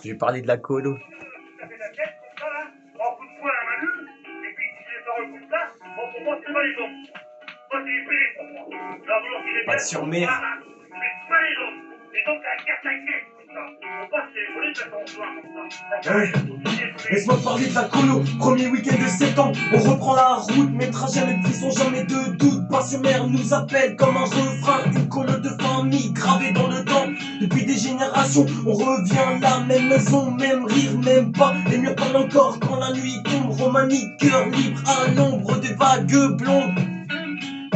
Je vais parler de la colo. Ça fait la tête, comme ça, là, en coup de poing à la main, et puis si les paroles comme ça, bon, pour moi, c'est pas les autres. Moi, c'est les PD pour moi. Là, vous leur direz Pas bien, sur mer. mais pas les autres. Et donc, ça casse la tête, comme ça. Faut pas se les voler de façon soir, comme ça. Ouais. Laisse-moi parler de la colo, premier week-end de septembre. On reprend la route, mes trajets, mes prix sont jamais de doute. Pas-sur-mer nous appelle comme un refrain, une colo de famille gravée dans le temps. Depuis des générations, on revient là, même maison, même rire, même pas. Les murs parlent encore quand la nuit tombe. Romanie, cœur libre à l'ombre des vagues blondes.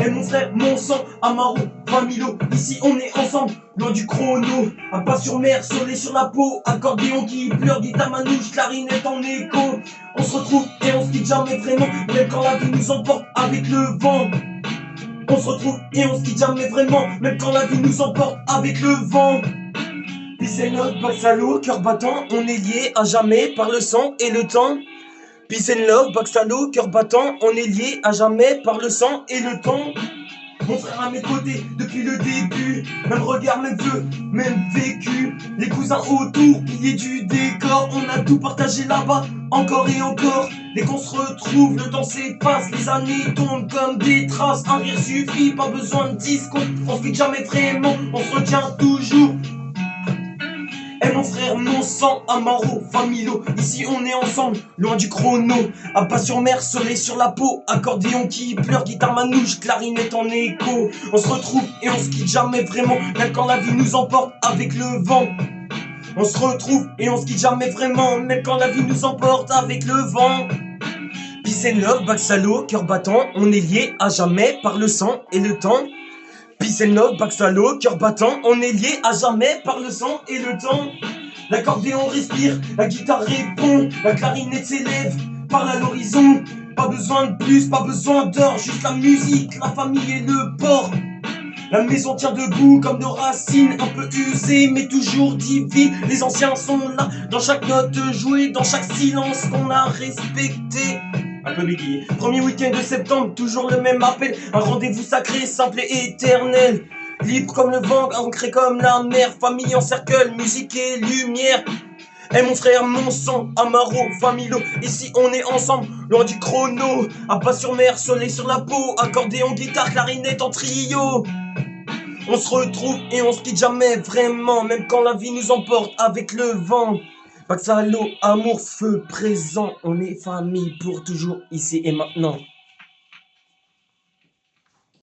Eh mon frère, mon sang, Amaro, Familo, ici on est ensemble, loin du chrono. Un pas sur mer, soleil sur la peau, accordéon qui pleure, guitare manouche, clarinette en écho. On se retrouve et on se quitte jamais vraiment, même quand la vie nous emporte avec le vent. On se retrouve et on se quitte jamais vraiment, même quand la vie nous emporte avec le vent. Puis c'est notre backsalo, cœur battant, on est lié à jamais par le sang et le temps. Peace and love, backsalo, cœur battant, on est lié à jamais par le sang et le temps. Mon frère à mes côtés depuis le début, même regard, même feu, même vécu. Les cousins autour, piliers du décor, on a tout partagé là-bas, encore et encore. Dès qu'on se retrouve, le temps s'efface, les années tombent comme des traces. Un rire suffit, pas besoin de discours, on se quitte jamais vraiment, on se retient toujours. Eh mon frère, mon sang, Amaro, Familo, ici on est ensemble, loin du chrono. À pas sur mer, soleil sur la peau, accordéon qui pleure, guitare manouche, clarinette en écho. On se retrouve et on se quitte jamais vraiment, même quand la vie nous emporte avec le vent. On se retrouve et on se quitte jamais vraiment, même quand la vie nous emporte avec le vent. Peace and love, backsalo, cœur battant, on est lié à jamais par le sang et le temps. Peace and love, backsalo, cœur battant, on est lié à jamais par le sang et le temps. L'accordéon respire, la guitare répond, la clarinette s'élève, parle à l'horizon. Pas besoin de plus, pas besoin d'or, juste la musique, la famille et le port. La maison tient debout comme nos racines, un peu usées mais toujours divines. Les anciens sont là, dans chaque note jouée, dans chaque silence qu'on a respecté. Un peu bégayé. Premier week-end de septembre, toujours le même appel. Un rendez-vous sacré, simple et éternel. Libre comme le vent, ancré comme la mer. Famille en cercle, musique et lumière. Eh mon frère, mon sang, Amaro, Familo, ici on est ensemble, loin du chrono. À pas sur mer, soleil sur la peau, accordéon, guitare, clarinette en trio. On se retrouve et on se quitte jamais vraiment, même quand la vie nous emporte avec le vent. Backsalo, amour, feu, présent, on est famille pour toujours, ici et maintenant.